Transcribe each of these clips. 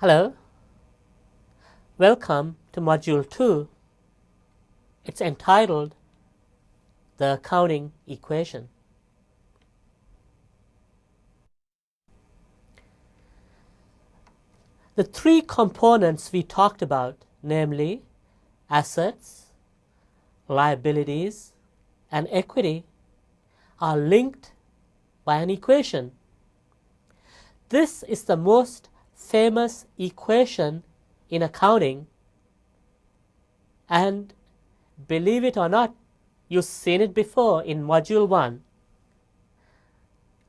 Hello, welcome to Module 2. It's entitled The Accounting Equation. The three components we talked about, namely assets, liabilities, and equity, are linked by an equation. This is the most famous equation in accounting, and believe it or not, you've seen it before in Module 1.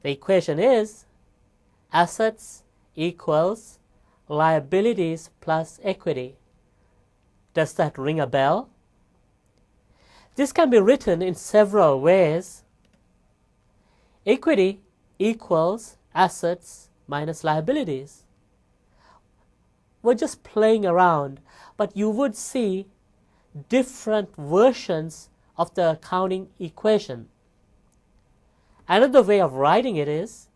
The equation is assets equals liabilities plus equity. Does that ring a bell? This can be written in several ways. Equity equals assets minus liabilities. We're just playing around, but you would see different versions of the accounting equation. Another way of writing it is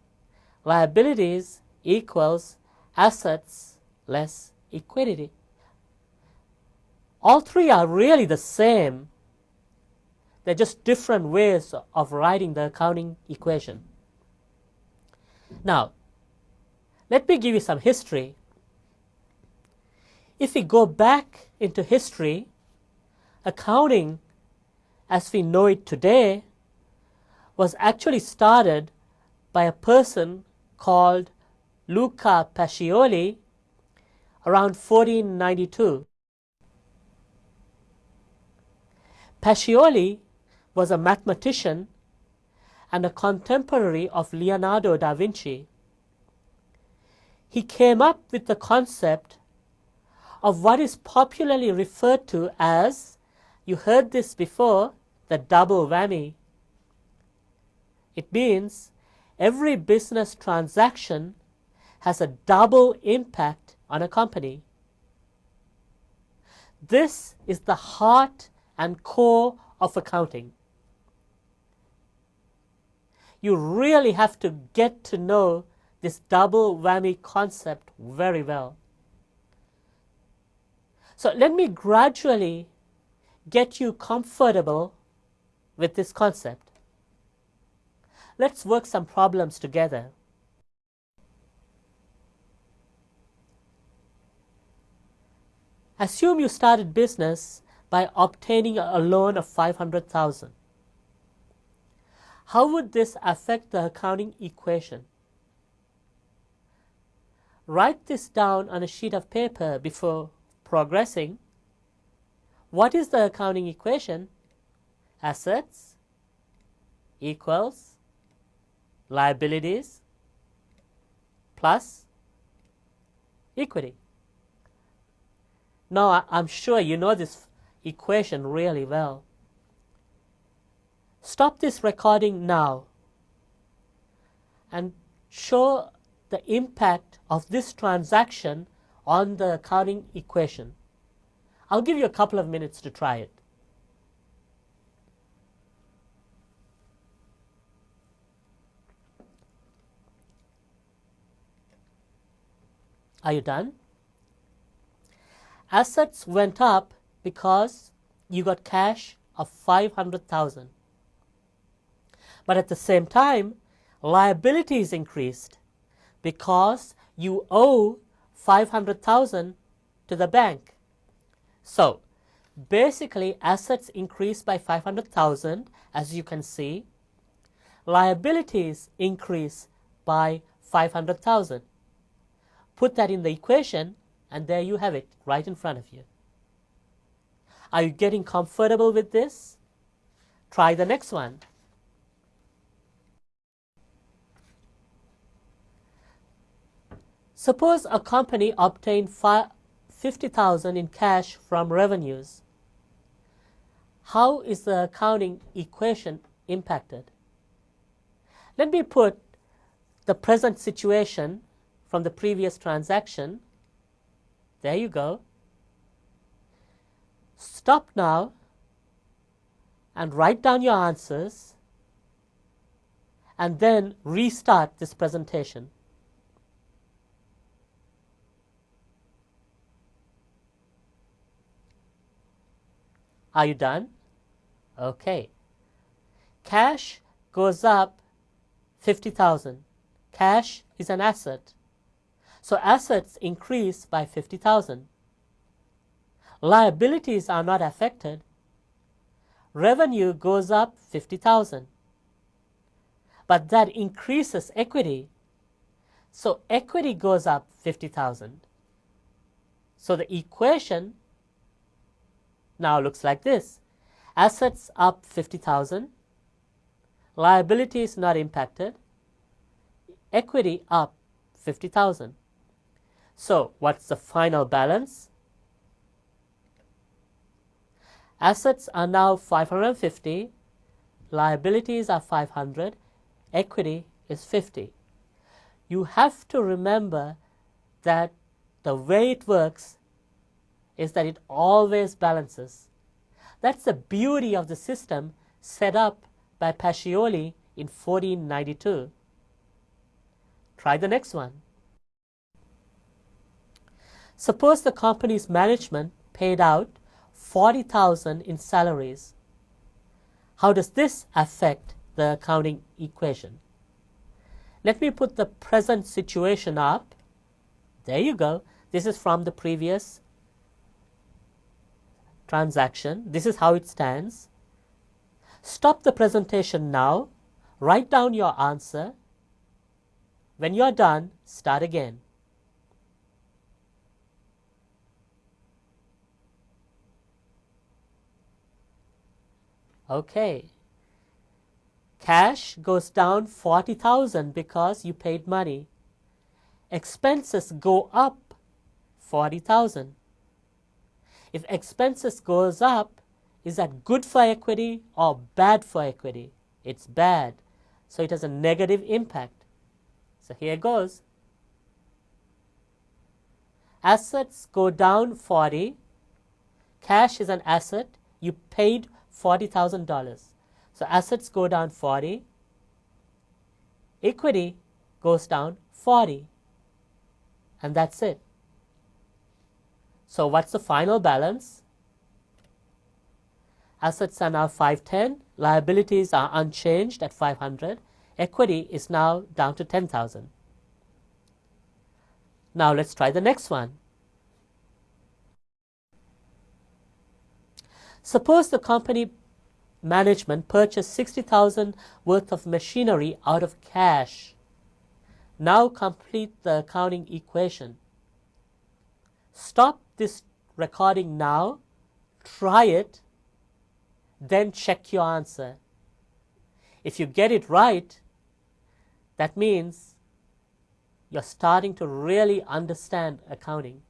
liabilities equals assets less equity. All three are really the same. They're just different ways of writing the accounting equation. Now, let me give you some history. If we go back into history, accounting as we know it today was actually started by a person called Luca Pacioli around 1492. Pacioli was a mathematician and a contemporary of Leonardo da Vinci. He came up with the concept of what is popularly referred to as, you heard this before, the double whammy. It means every business transaction has a double impact on a company. This is the heart and core of accounting. You really have to get to know this double whammy concept very well. So let me gradually get you comfortable with this concept. Let's work some problems together. Assume you started business by obtaining a loan of $500,000. How would this affect the accounting equation? Write this down on a sheet of paper before progressing. What is the accounting equation? Assets equals liabilities plus equity. Now, I'm sure you know this equation really well. Stop this recording now and show the impact of this transaction on the accounting equation. I'll give you a couple of minutes to try it. Are you done? Assets went up because you got cash of $500,000. But at the same time, liabilities increased because you owe $500,000 to the bank. So basically, assets increased by $500,000, as you can see. Liabilities increase by $500,000. Put that in the equation, and there you have it, right in front of you. Are you getting comfortable with this? Try the next one. Suppose a company obtained $50,000 in cash from revenues. how is the accounting equation impacted? Let me put the present situation from the previous transaction. There you go. Stop now and write down your answers and then restart this presentation. Are you done? Okay. Cash goes up 50,000. Cash is an asset. So assets increase by 50,000. Liabilities are not affected. Revenue goes up 50,000. But that increases equity. So equity goes up 50,000. So the equation now looks like this. Assets up 50,000. Liabilities not impacted. Equity up 50,000. So what's the final balance? Assets are now 550. Liabilities are 500. Equity is 50. You have to remember that the way it works is that it always balances. That's the beauty of the system set up by Pacioli in 1492. Try the next one. Suppose the company's management paid out 40,000 in salaries. How does this affect the accounting equation? Let me put the present situation up. There you go. This is from the previous transaction. This is how it stands. Stop the presentation now. Write down your answer. When you're done, start again. Okay. Cash goes down 40,000 because you paid money. Expenses go up 40,000. If expenses goes up, is that good for equity or bad for equity? It's bad. So it has a negative impact. So here goes. Assets go down 40. Cash is an asset. You paid $40,000. So assets go down 40. Equity goes down 40. And that's it. So what's the final balance? Assets are now 510. Liabilities are unchanged at 500. Equity is now down to 10,000. Now let's try the next one. Suppose the company management purchased 60,000 worth of machinery out of cash. Now complete the accounting equation. Stop this recording now, try it, then check your answer. If you get it right, that means you're starting to really understand accounting.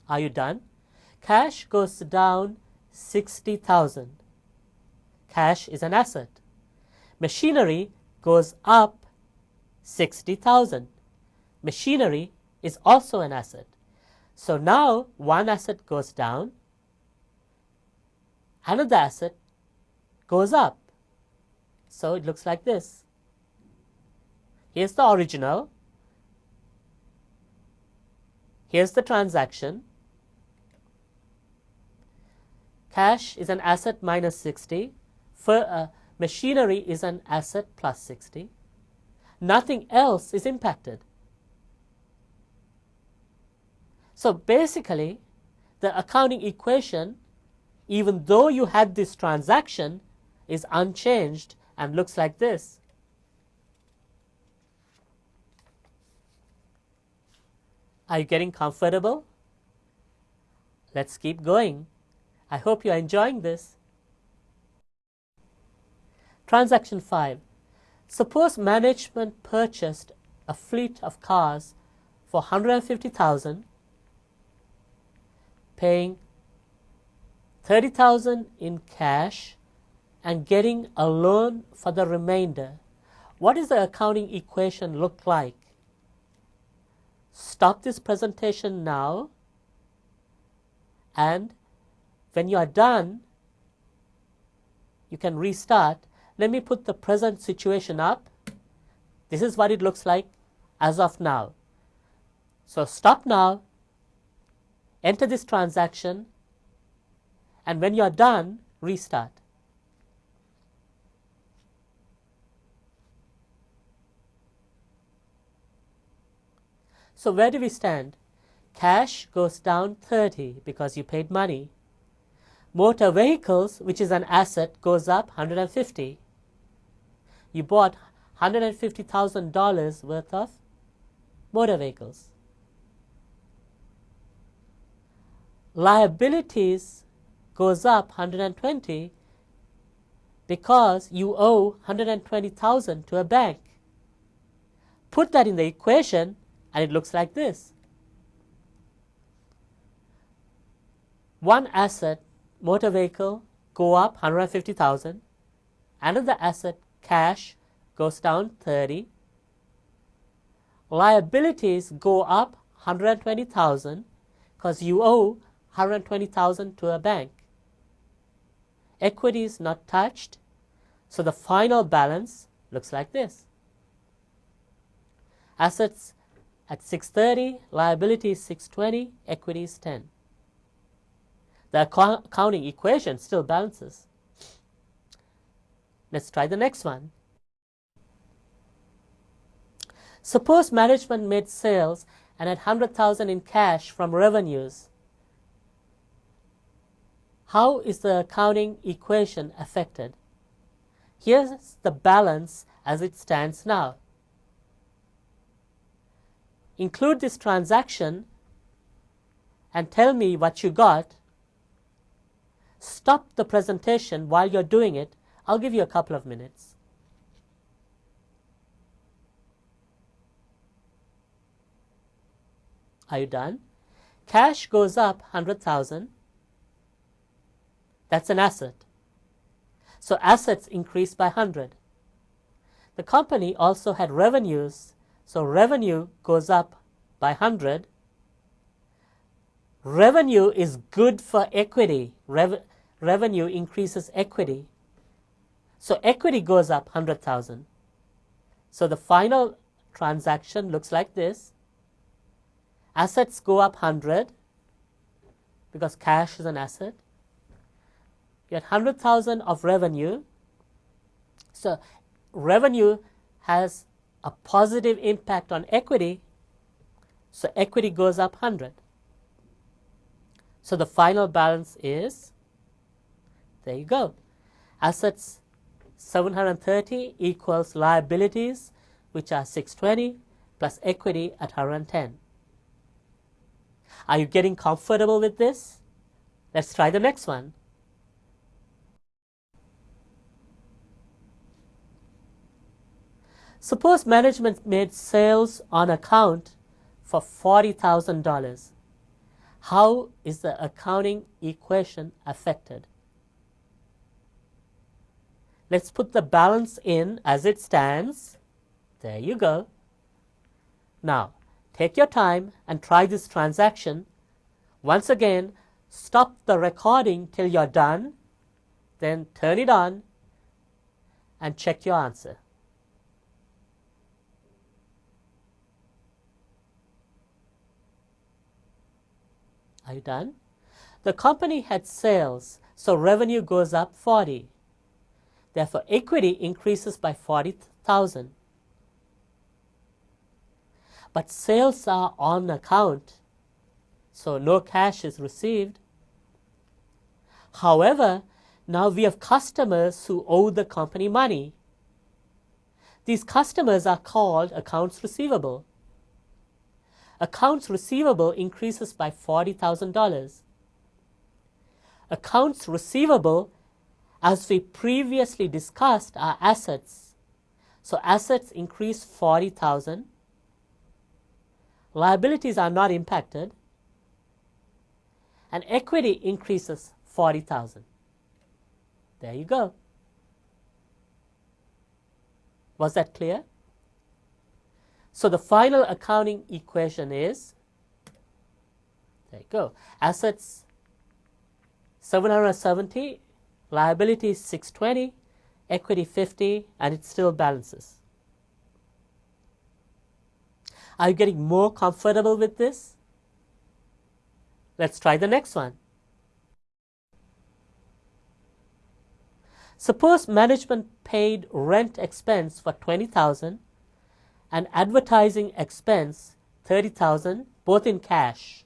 Are you done? Cash goes down 60,000. Cash is an asset. Machinery goes up 60,000. Machinery is also an asset. So now one asset goes down, another asset goes up. So it looks like this. Here's the original. Here's the transaction. Cash is an asset minus 60. Machinery is an asset plus 60. Nothing else is impacted. So basically, the accounting equation, even though you had this transaction, is unchanged and looks like this. Are you getting comfortable? Let's keep going. I hope you are enjoying this. Transaction 5. Suppose management purchased a fleet of cars for $150,000, paying $30,000 in cash, and getting a loan for the remainder. What does the accounting equation look like? Stop this presentation now, and when you are done, you can restart. Let me put the present situation up. This is what it looks like as of now. So stop now, enter this transaction, and when you are done, restart. So where do we stand? Cash goes down 30 because you paid money. Motor vehicles, which is an asset, goes up 150. You bought $150,000 worth of motor vehicles. Liabilities goes up 120 because you owe $120,000 to a bank. Put that in the equation and it looks like this. One asset, motor vehicle, go up 150,000. Another asset, cash, goes down 30. Liabilities go up 120,000 because you owe 120,000 to a bank. Equity is not touched, so the final balance looks like this. Assets at 630, liability is 620, equity is 10. The accounting equation still balances. Let's try the next one. Suppose management made sales and had 100,000 in cash from revenues. How is the accounting equation affected? Here's the balance as it stands now. Include this transaction and tell me what you got. Stop the presentation while you're doing it. I'll give you a couple of minutes. Are you done? Cash goes up 100,000. That's an asset. So assets increased by 100. The company also had revenues, so revenue goes up by 100. Revenue is good for equity. Revenue increases equity. So equity goes up 100,000. So the final transaction looks like this. Assets go up 100 because cash is an asset. You had 100,000 of revenue. So revenue has a positive impact on equity. So equity goes up 100. So the final balance is, there you go. Assets 730 equals liabilities, which are 620, plus equity at 110. Are you getting comfortable with this? Let's try the next one. Suppose management made sales on account for $40,000. How is the accounting equation affected? Let's put the balance in as it stands. There you go. Now, take your time and try this transaction. Once again, stop the recording till you're done. Then turn it on and check your answer. Are you done? The company had sales, so revenue goes up 40. Therefore, equity increases by 40,000. But sales are on account, so no cash is received. However, now we have customers who owe the company money. These customers are called accounts receivable. Accounts receivable increases by $40,000. Accounts receivable, as we previously discussed, are assets. So assets increase 40,000. liabilities are not impacted, and equity increases 40,000. There you go. Was that clear? So the final accounting equation is, there you go, assets 770, liabilities 620, equity 50, and it still balances. Are you getting more comfortable with this? Let's try the next one. Suppose management paid rent expense for 20,000 and advertising expense 30,000, both in cash.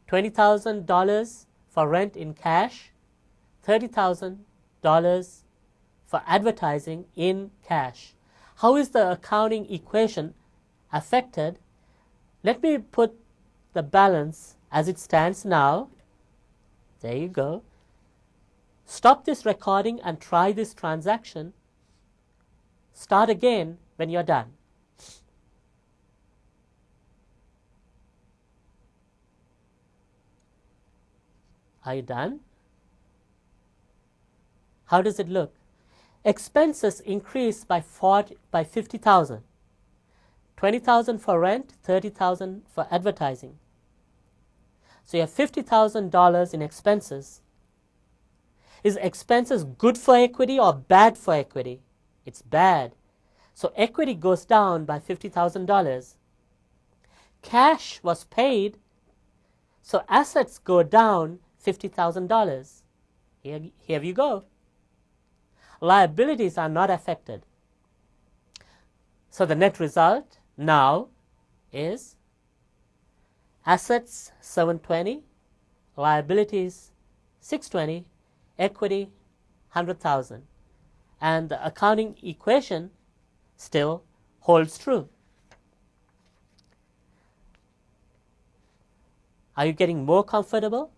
$20,000 for rent in cash, $30,000 for advertising in cash. How is the accounting equation affected? Let me put the balance as it stands now. There you go. Stop this recording and try this transaction. Start again when you're done. Are you done? How does it look? Expenses increased by 50,000. 20,000 for rent, 30,000 for advertising. So you have $50,000 in expenses. Is expenses good for equity or bad for equity? It's bad. So equity goes down by $50,000. Cash was paid, so assets go down $50,000. Here you go. Liabilities are not affected. So the net result now is assets 720, liabilities 620, equity 100,000, and the accounting equation still holds true. Are you getting more comfortable?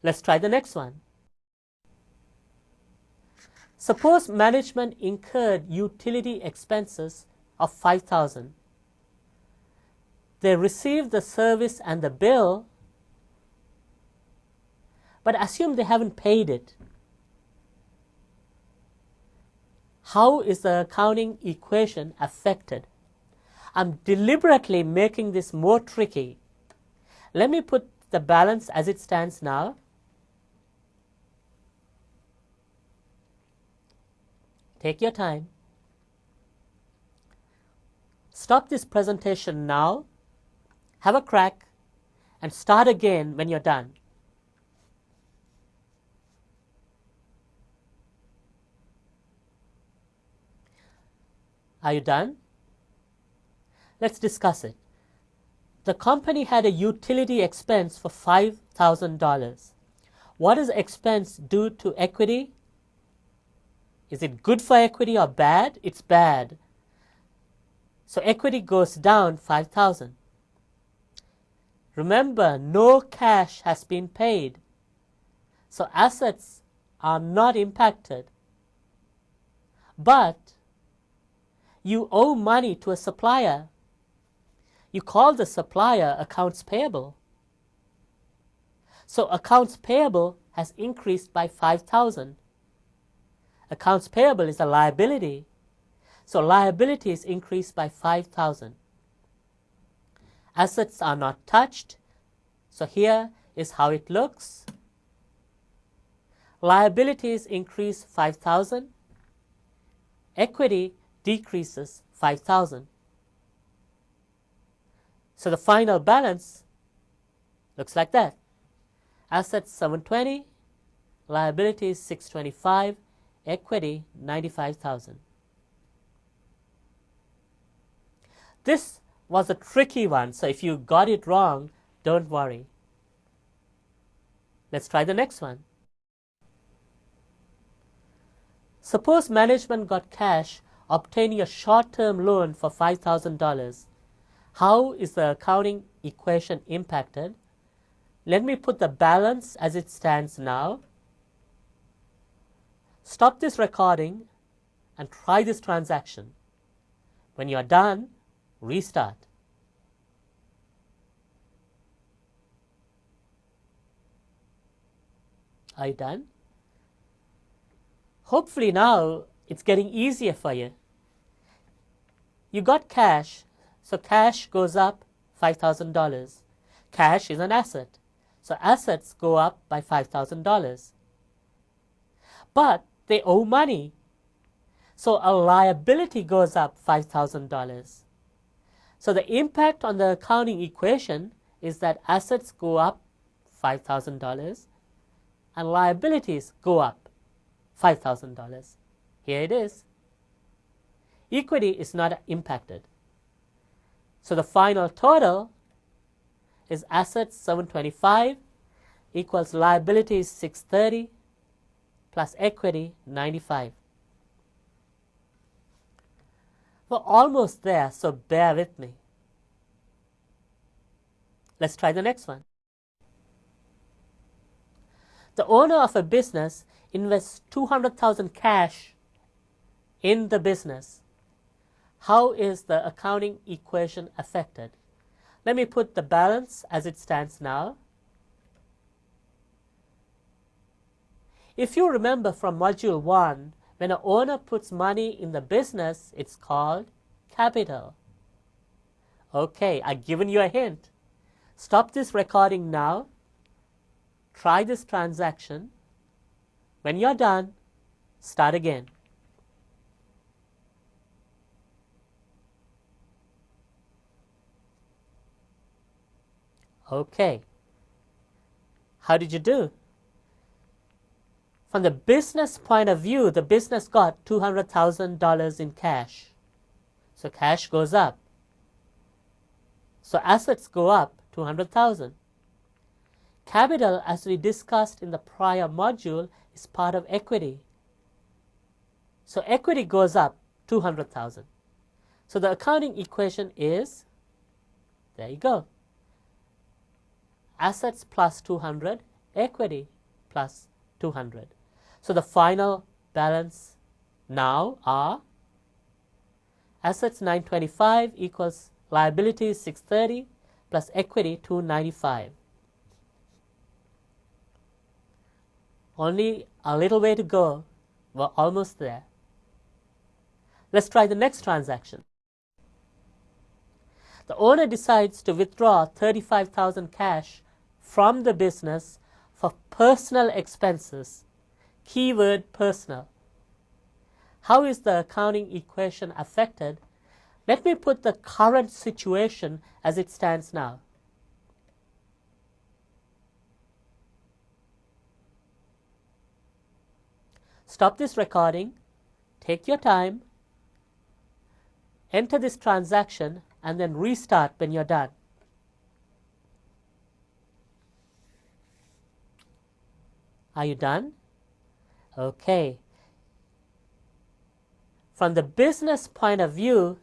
Let's try the next one. Suppose management incurred utility expenses of 5,000. They received the service and the bill, but assume they haven't paid it. How is the accounting equation affected? I'm deliberately making this more tricky. Let me put the balance as it stands now. Take your time. Stop this presentation now, have a crack, and start again when you're done. Are you done? Let's discuss it. The company had a utility expense for $5,000. What does expense do to equity? Is it good for equity or bad? It's bad. So equity goes down 5,000. Remember, no cash has been paid. So assets are not impacted. But you owe money to a supplier. You call the supplier accounts payable. So accounts payable has increased by 5,000. Accounts payable is a liability. So liabilities increased by 5,000. Assets are not touched. So here is how it looks. Liabilities increase 5,000. Equity decreases 5,000. So the final balance looks like that. Assets 720, liabilities 625, equity 95,000. This was a tricky one, so if you got it wrong, don't worry. Let's try the next one. Suppose management got cash obtaining a short-term loan for $5,000. How is the accounting equation impacted? Let me put the balance as it stands now. Stop this recording and try this transaction. When you're done, restart. Are you done? Hopefully now it's getting easier for you. You got cash, so cash goes up $5,000. Cash is an asset, so assets go up by $5,000. But they owe money, so a liability goes up $5,000. So the impact on the accounting equation is that assets go up $5,000 and liabilities go up $5,000. Here it is. Equity is not impacted. So the final total is assets 725 equals liabilities 630 plus equity 95. We're almost there, so bear with me. Let's try the next one. The owner of a business invests $200,000 cash in the business. How is the accounting equation affected? Let me put the balance as it stands now. If you remember from Module 1, when an owner puts money in the business, it's called capital. Okay, I've given you a hint. Stop this recording now. Try this transaction. When you're done, start again. Okay. How did you do? From the business point of view, the business got $200,000 in cash. So cash goes up. So assets go up $200,000. Capital, as we discussed in the prior module, is part of equity. So equity goes up $200,000. So the accounting equation is, there you go, assets plus 200, equity plus 200. So the final balance now are assets 925 equals liabilities 630 plus equity 295. Only a little way to go. We're almost there. Let's try the next transaction. The owner decides to withdraw $35,000 cash from the business for personal expenses. Keyword personal. How is the accounting equation affected? Let me put the current situation as it stands now. Stop this recording, take your time, enter this transaction, and then restart when you're done. Are you done? Okay. From the business point of view,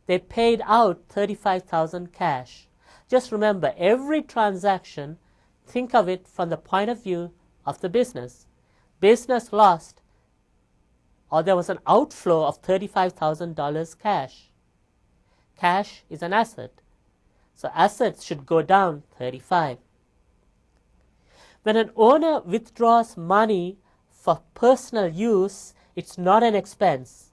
they paid out $35,000 cash. Just remember, every transaction, think of it from the point of view of the business. Business lost, or there was an outflow of $35,000 cash. Cash is an asset, so assets should go down 35. When an owner withdraws money for personal use, it's not an expense.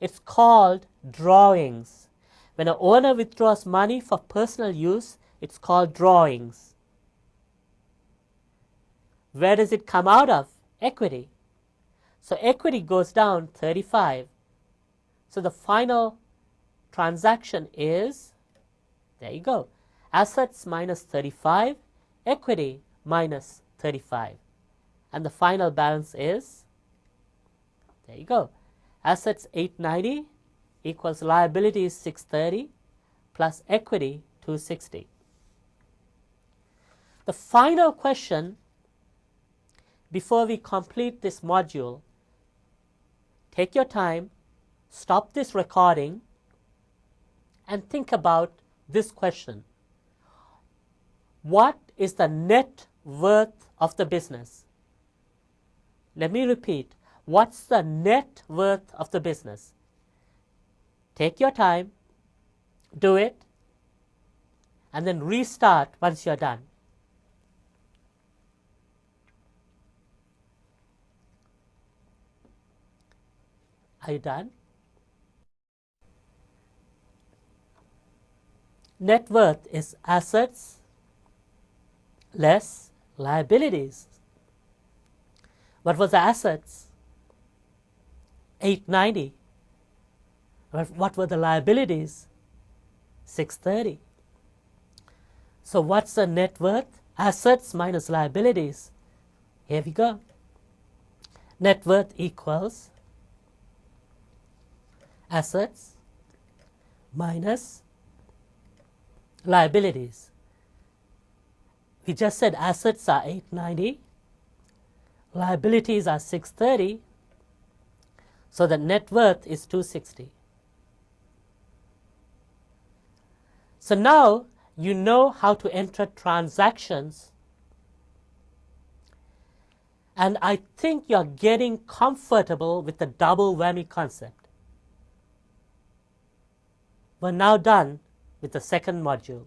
It's called drawings. When an owner withdraws money for personal use, it's called drawings. Where does it come out of? Equity. So equity goes down 35. So the final transaction is, there you go, assets minus 35, equity minus 35. And the final balance is, there you go, assets 890 equals liabilities 630 plus equity 260. The final question before we complete this module, take your time, stop this recording, and think about this question. What is the net worth of the business? Let me repeat. What's the net worth of the business? Take your time, do it, and then restart once you're done. Are you done? Net worth is assets less liabilities. What was the assets? 890. What were the liabilities? 630. So what's the net worth? Assets minus liabilities. Here we go. Net worth equals assets minus liabilities. We just said assets are 890, liabilities are 630, so the net worth is 260. So now you know how to enter transactions, and I think you're getting comfortable with the double whammy concept. We're now done with the second module.